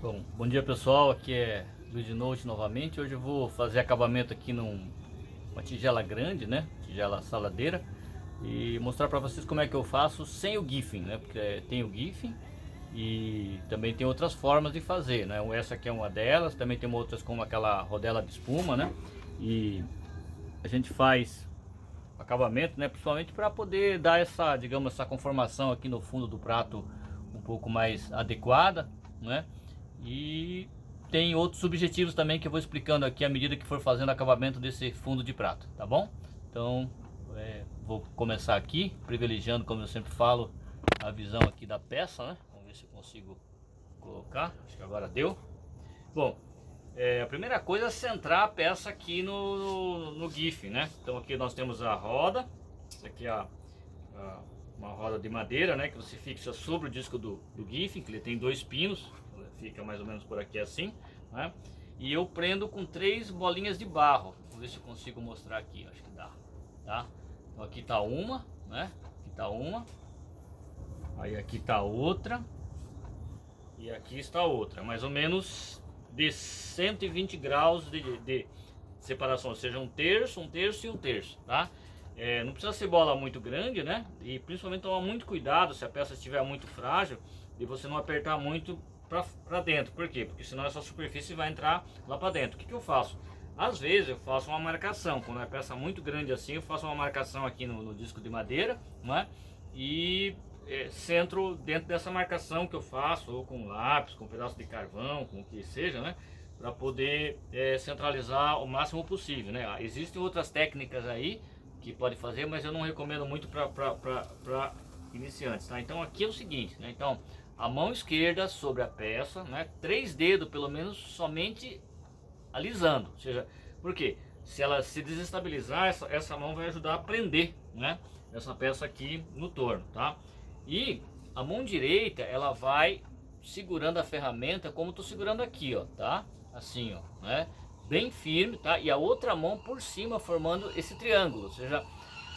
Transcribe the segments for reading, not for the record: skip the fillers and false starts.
Bom dia pessoal, aqui é Luiz Note novamente. Hoje eu vou fazer acabamento aqui numa tigela grande, né? Tigela saladeira, e mostrar para vocês como é que eu faço sem o giffing, né? Porque tem o giffing e também tem outras formas de fazer, né? Essa aqui é uma delas, também tem outras como aquela rodela de espuma, né? E a gente faz acabamento, né? Principalmente para poder dar essa, digamos, essa conformação aqui no fundo do prato um pouco mais adequada, né? E tem outros objetivos também que eu vou explicando aqui à medida que for fazendo o acabamento desse fundo de prato, tá bom? Então, vou começar aqui, privilegiando, como eu sempre falo, a visão aqui da peça, né? Vamos ver se eu consigo colocar, acho que agora deu. Bom, a primeira coisa é centrar a peça aqui no GIF, né? Então aqui nós temos a roda, essa aqui é uma roda de madeira, né? Que você fixa sobre o disco do GIF, que ele tem dois pinos, fica mais ou menos por aqui assim, né? E eu prendo com 3 bolinhas de barro. Vou ver se eu consigo mostrar aqui, acho que dá, tá? Então aqui tá uma, né? Aqui tá uma, aí aqui tá outra, e aqui está outra, mais ou menos de 120 graus de separação, ou seja, um terço e um terço, tá? Não precisa ser bola muito grande, né? E principalmente tomar muito cuidado se a peça estiver muito frágil, de você não apertar muito para dentro. Por quê? Porque senão essa superfície vai entrar lá para dentro. O que que eu faço? Às vezes eu faço uma marcação, quando é peça muito grande assim, eu faço uma marcação aqui no disco de madeira, né? E centro dentro dessa marcação que eu faço, ou com lápis, com um pedaço de carvão, com o que seja, né? Para poder centralizar o máximo possível, né? Existem outras técnicas aí que pode fazer, mas eu não recomendo muito para iniciantes, tá? Então aqui é o seguinte, né? Então a mão esquerda sobre a peça, né? 3 dedos pelo menos somente alisando, ou seja, por quê? Se ela se desestabilizar, essa mão vai ajudar a prender, né? Essa peça aqui no torno, tá? E a mão direita, ela vai segurando a ferramenta como estou segurando aqui, ó, tá? Assim, ó, né? Bem firme, tá? E a outra mão por cima formando esse triângulo, ou seja,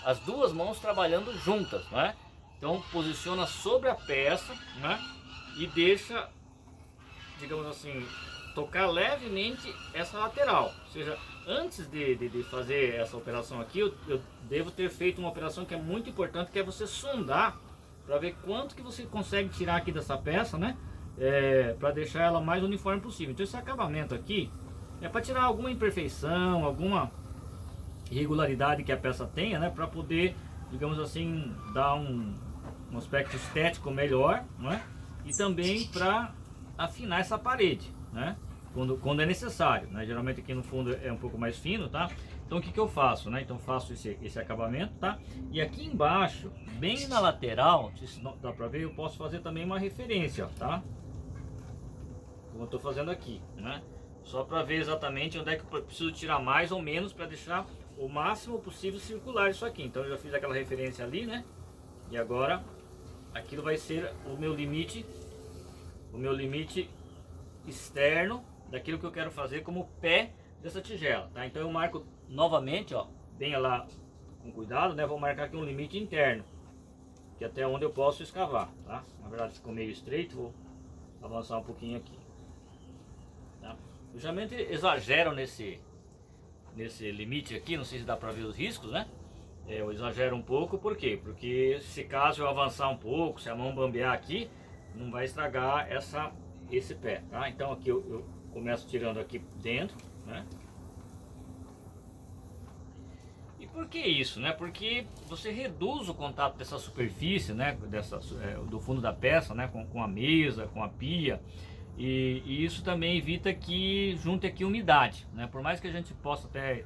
as duas mãos trabalhando juntas, né? Então posiciona sobre a peça, né? E deixa, digamos assim, tocar levemente essa lateral, ou seja, antes de fazer essa operação aqui, eu devo ter feito uma operação que é muito importante, que é você sondar para ver quanto que você consegue tirar aqui dessa peça, né? Para deixar ela mais uniforme possível. Então esse acabamento aqui é para tirar alguma imperfeição, alguma irregularidade que a peça tenha, né? Para poder, digamos assim, dar um aspecto estético melhor, né? E também para afinar essa parede, né? Quando é necessário, né? Geralmente aqui no fundo é um pouco mais fino, tá? Então o que que eu faço, né? Então faço esse acabamento, tá? E aqui embaixo, bem na lateral, se não dá pra ver, eu posso fazer também uma referência, ó, tá? Como eu tô fazendo aqui, né? Só para ver exatamente onde é que eu preciso tirar mais ou menos para deixar o máximo possível circular isso aqui. Então eu já fiz aquela referência ali, né? E agora aquilo vai ser o meu limite externo daquilo que eu quero fazer como pé dessa tigela, tá? Então eu marco novamente, ó, bem lá com cuidado, né? Vou marcar aqui um limite interno, que é até onde eu posso escavar, tá? Na verdade ficou meio estreito, vou avançar um pouquinho aqui, tá? Eu geralmente exagero nesse limite aqui, não sei se dá pra ver os riscos, né? Eu exagero um pouco, por quê? Porque se caso eu avançar um pouco, se a mão bambear aqui, não vai estragar esse pé, tá? Então aqui eu começo tirando aqui dentro, né? E por que isso, né? Porque você reduz o contato dessa superfície, né? Do fundo da peça, né? Com a mesa, com a pia. E isso também evita que junte aqui umidade, né? Por mais que a gente possa até,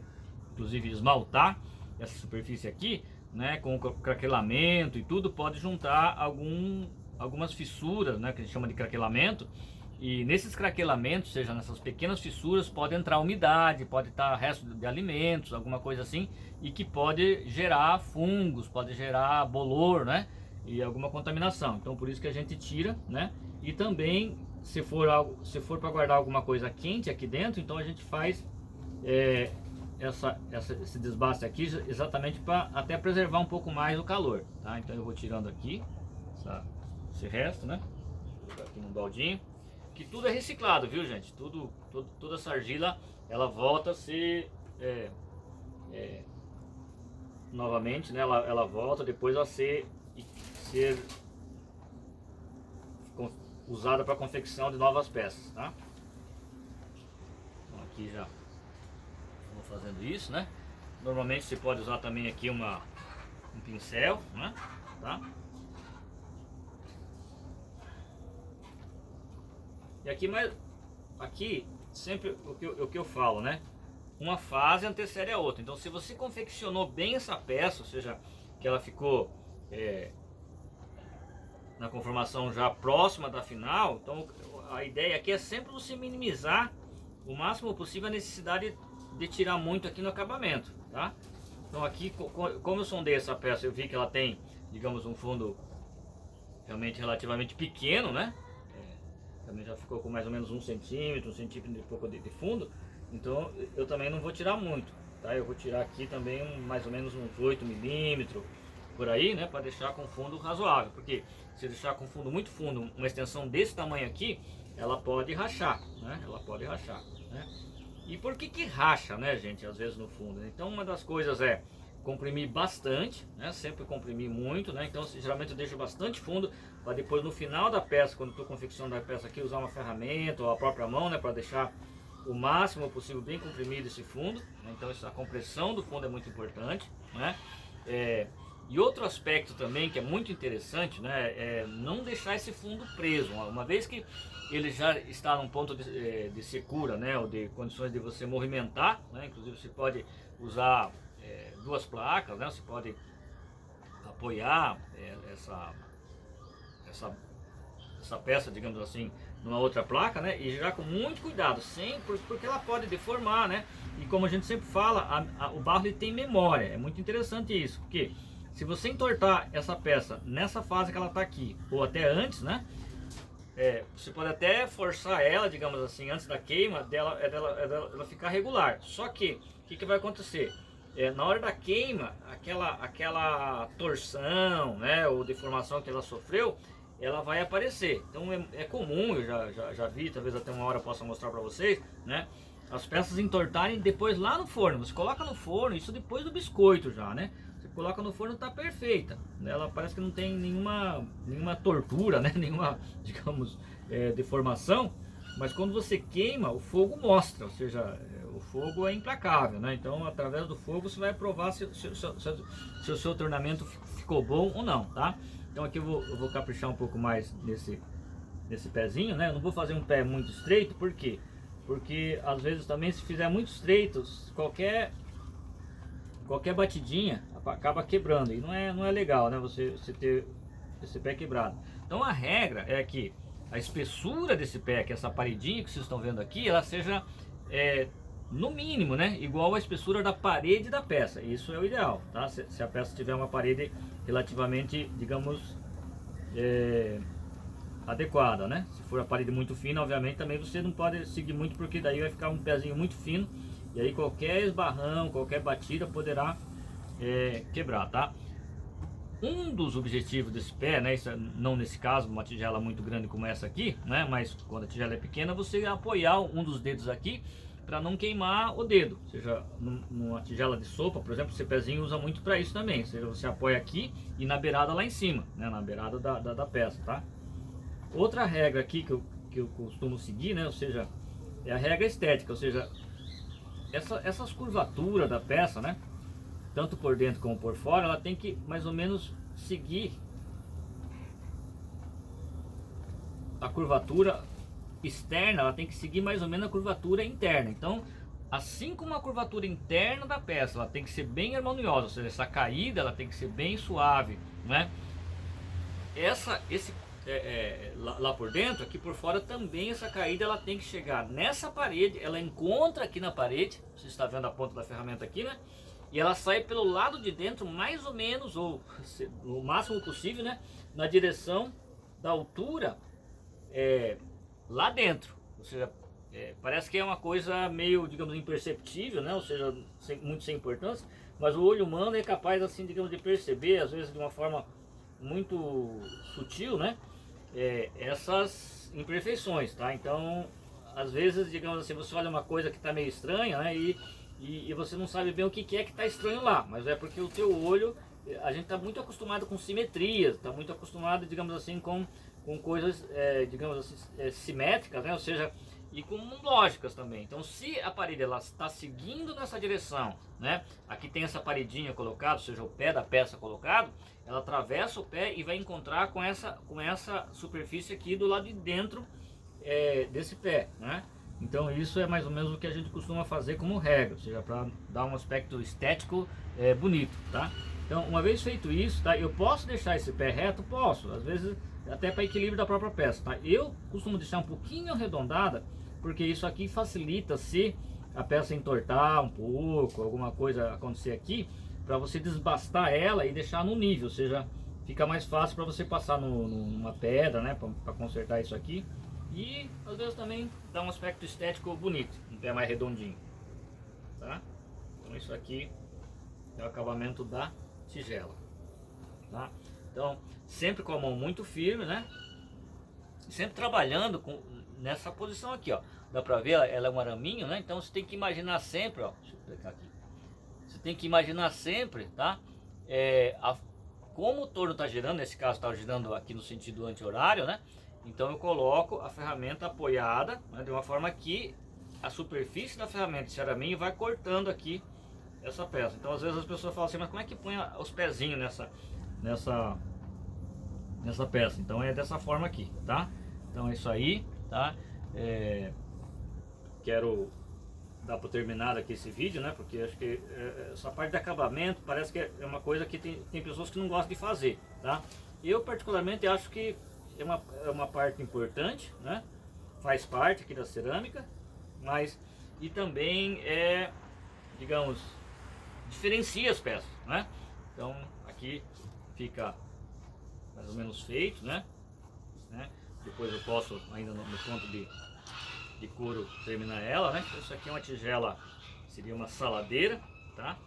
inclusive, esmaltar essa superfície aqui, né? Com o craquelamento e tudo, pode juntar algumas fissuras, né? Que a gente chama de craquelamento. E nesses craquelamentos, seja nessas pequenas fissuras, pode entrar umidade, pode estar resto de alimentos, alguma coisa assim, e que pode gerar fungos, pode gerar bolor, né? E alguma contaminação. Então por isso que a gente tira, né? E também se for para guardar alguma coisa quente aqui dentro, então a gente faz esse desbaste aqui exatamente para até preservar um pouco mais o calor, tá? Então eu vou tirando aqui esse resto, né? Vou jogar aqui num baldinho. que tudo é reciclado, viu gente? Toda essa argila ela volta a ser novamente, né? Ela volta depois a ser usada para confecção de novas peças, tá? Então aqui já vou fazendo isso, né? Normalmente você pode usar também aqui um pincel, né? Tá? E aqui sempre o que eu falo, né? Uma fase antecede a outra. Então se você confeccionou bem essa peça, ou seja, que ela ficou na conformação já próxima da final, então a ideia aqui é sempre você minimizar o máximo possível a necessidade de tirar muito aqui no acabamento, tá? Então aqui, como eu sondei essa peça, eu vi que ela tem, digamos, um fundo realmente relativamente pequeno, né? Também já ficou com mais ou menos 1 centímetro, 1 centímetro e pouco de fundo. Então eu também não vou tirar muito, tá? Eu vou tirar aqui também mais ou menos uns 8 milímetros por aí, né? Para deixar com fundo razoável, porque se deixar com fundo muito fundo, uma extensão desse tamanho aqui, ela pode rachar, né? Ela pode rachar, né? E por que racha, né, gente, às vezes no fundo? Então uma das coisas é comprimir bastante, né? Sempre comprimir muito, né? Então geralmente eu deixo bastante fundo para depois no final da peça, quando estou confeccionando a peça aqui, usar uma ferramenta ou a própria mão, né? Para deixar o máximo possível bem comprimido esse fundo, né? Então essa compressão do fundo é muito importante, né? E outro aspecto também que é muito interessante, né, é não deixar esse fundo preso. Uma vez que ele já está num ponto de secura, né, ou de condições de você movimentar, né, inclusive você pode usar duas placas, né, você pode apoiar essa peça, digamos assim, numa outra placa, né, e girar com muito cuidado, porque ela pode deformar, né, e como a gente sempre fala, o barro ele tem memória. É muito interessante isso, porque se você entortar essa peça nessa fase que ela está aqui, ou até antes, né? Você pode até forçar ela, digamos assim, antes da queima, dela ficar regular. Só que, o que vai acontecer? Na hora da queima, aquela torção, né? Ou deformação que ela sofreu, ela vai aparecer. Então é comum, eu já vi, talvez até uma hora eu possa mostrar para vocês, né? As peças entortarem depois lá no forno. Você coloca no forno, isso depois do biscoito já, né? Coloca no forno, tá perfeita. Ela parece que não tem nenhuma tortura, né? Nenhuma, digamos, deformação. Mas quando você queima, o fogo mostra, ou seja, o fogo é implacável, né? Então, através do fogo, você vai provar se o seu tornamento ficou bom ou não, tá? Então aqui eu vou caprichar um pouco mais nesse pezinho, né? Eu não vou fazer um pé muito estreito, por quê? Porque às vezes também, se fizer muito estreito, qualquer batidinha acaba quebrando, e não é legal, né, você ter esse pé quebrado. Então a regra é que a espessura desse pé, que é essa paredinha que vocês estão vendo aqui, ela seja no mínimo, né, igual à espessura da parede da peça. Isso é o ideal, tá? Se a peça tiver uma parede relativamente, digamos, adequada, né? Se for a parede muito fina, obviamente também você não pode seguir muito, porque daí vai ficar um pezinho muito fino. E aí qualquer esbarrão, qualquer batida poderá quebrar, tá? Um dos objetivos desse pé, né, isso não nesse caso, uma tigela muito grande como essa aqui, né, mas quando a tigela é pequena, você apoiar um dos dedos aqui para não queimar o dedo. Ou seja, numa tigela de sopa, por exemplo, esse pezinho usa muito para isso também. Ou seja, você apoia aqui e na beirada lá em cima, né, na beirada da peça, tá? Outra regra aqui que eu costumo seguir, né, ou seja, é a regra estética, ou seja, essas curvaturas da peça, né, tanto por dentro como por fora, ela tem que mais ou menos seguir a curvatura externa, ela tem que seguir mais ou menos a curvatura interna. Então, assim como a curvatura interna da peça, ela tem que ser bem harmoniosa, ou seja, essa caída ela tem que ser bem suave, né? Lá por dentro, aqui por fora também, essa caída ela tem que chegar nessa parede, ela encontra aqui na parede, você está vendo a ponta da ferramenta aqui, né? E ela sai pelo lado de dentro, mais ou menos, ou o máximo possível, né? Na direção da altura lá dentro. Ou seja, parece que é uma coisa meio, digamos, imperceptível, né? Ou seja, muito sem importância, mas o olho humano é capaz, assim, digamos, de perceber, às vezes de uma forma muito sutil, né? Essas imperfeições, tá? Então, às vezes, digamos assim, você olha uma coisa que está meio estranha, né? E você não sabe bem o que é que está estranho lá, mas é porque o teu olho, a gente está muito acostumado com simetrias, está muito acostumado, digamos assim, com coisas, digamos assim, simétricas, né? Ou seja, e com lógicas também. Então, se a parede ela está seguindo nessa direção, né? Aqui tem essa paredinha colocada, ou seja, o pé da peça colocado, ela atravessa o pé e vai encontrar com essa superfície aqui do lado de dentro desse pé, né? Então isso é mais ou menos o que a gente costuma fazer como regra, ou seja, para dar um aspecto estético bonito, tá? Então, uma vez feito isso, tá? Eu posso deixar esse pé reto? Posso, às vezes até para equilíbrio da própria peça, tá? Eu costumo deixar um pouquinho arredondada, porque isso aqui facilita se a peça entortar um pouco, alguma coisa acontecer aqui, para você desbastar ela e deixar no nível, ou seja, fica mais fácil para você passar numa pedra, né, para consertar isso aqui. E às vezes também dá um aspecto estético bonito, um pé mais redondinho, tá? Então isso aqui é o acabamento da tigela, tá? Então sempre com a mão muito firme, né? Sempre trabalhando nessa posição aqui, ó. Dá pra ver, ela é um araminho, né? Então você tem que imaginar sempre, ó. Deixa eu explicar aqui. Você tem que imaginar sempre, tá? Como o torno está girando, nesse caso está girando aqui no sentido anti-horário, né? Então eu coloco a ferramenta apoiada, né, de uma forma que a superfície da ferramenta, esse araminho, vai cortando aqui essa peça. Então às vezes as pessoas falam assim, mas como é que põe os pezinhos nessa peça? Então é dessa forma aqui, tá? Então é isso aí, tá? Quero dar por terminado aqui esse vídeo, né? Porque acho que essa parte de acabamento parece que é uma coisa que tem pessoas que não gostam de fazer, tá? Eu particularmente acho que é uma parte importante, né? Faz parte aqui da cerâmica, mas e também digamos, diferencia as peças, né? Então aqui fica mais ou menos feito, né? Depois eu posso ainda no ponto de couro terminar ela, né? Isso aqui é uma tigela, seria uma saladeira, tá?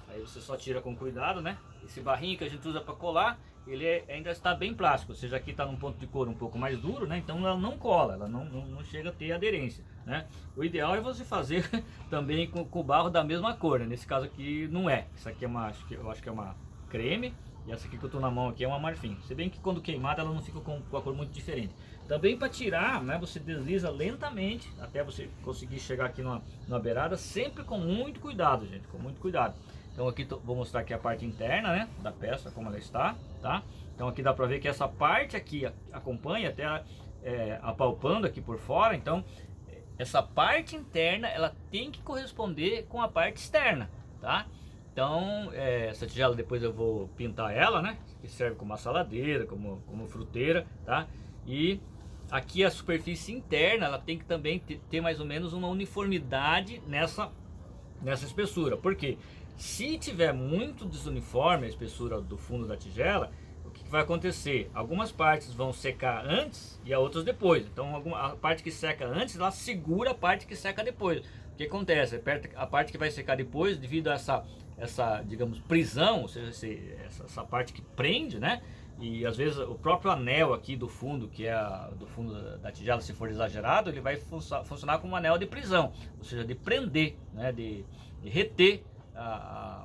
Aí você só tira com cuidado, né? Esse barrinho que a gente usa para colar, ele ainda está bem plástico, ou seja, aqui está num ponto de couro um pouco mais duro, né? Então ela não cola, ela não chega a ter aderência, né? O ideal é você fazer também com o barro da mesma cor, né? Nesse caso aqui não é. Isso aqui é eu acho que é uma creme, e essa aqui que eu estou na mão aqui é uma marfim. Se bem que quando queimada ela não fica com a cor muito diferente. Também para tirar, né? Você desliza lentamente até você conseguir chegar aqui numa beirada, sempre com muito cuidado, gente, com muito cuidado. Então aqui vou mostrar aqui a parte interna, né, da peça, como ela está, tá? Então aqui dá pra ver que essa parte aqui acompanha até apalpando aqui por fora. Então essa parte interna, ela tem que corresponder com a parte externa, tá? Então essa tigela depois eu vou pintar ela, né? Que serve como saladeira, como fruteira, tá? E aqui a superfície interna, ela tem que também ter mais ou menos uma uniformidade nessa espessura. Por quê? Se tiver muito desuniforme a espessura do fundo da tigela, o que vai acontecer? Algumas partes vão secar antes e a outras depois. Então a parte que seca antes, ela segura a parte que seca depois. O que acontece? A parte que vai secar depois, devido a essa digamos, prisão, ou seja, essa parte que prende, né? E às vezes o próprio anel aqui do fundo, que é do fundo da tigela, se for exagerado, ele vai funcionar como um anel de prisão, ou seja, de prender, né? De reter a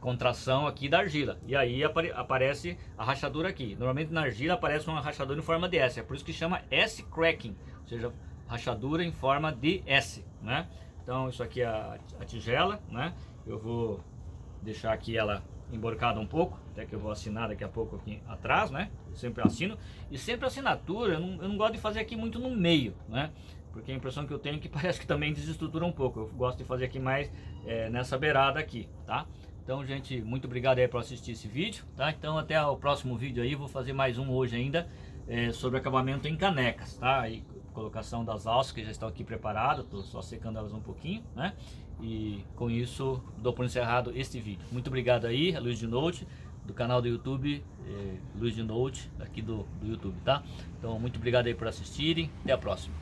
contração aqui da argila. E aí aparece a rachadura aqui. Normalmente na argila aparece uma rachadura em forma de S, é por isso que chama S-cracking, ou seja, rachadura em forma de S, né? Então isso aqui é a tigela, né? Eu vou deixar aqui ela emborcada um pouco, até que eu vou assinar daqui a pouco aqui atrás, né? Eu sempre assino, e sempre a assinatura eu não gosto de fazer aqui muito no meio, né? Porque a impressão que eu tenho é que parece que também desestrutura um pouco. Eu gosto de fazer aqui mais nessa beirada aqui, tá? Então, gente, muito obrigado aí por assistir esse vídeo, tá? Então até o próximo vídeo aí, vou fazer mais um hoje ainda sobre acabamento em canecas, tá? E colocação das alças que já estão aqui preparadas, tô só secando elas um pouquinho, né? E com isso dou por encerrado este vídeo. Muito obrigado aí, Luiz de Note, do canal do YouTube, Luiz de Note, aqui do YouTube, tá? Então muito obrigado aí por assistirem, até a próxima.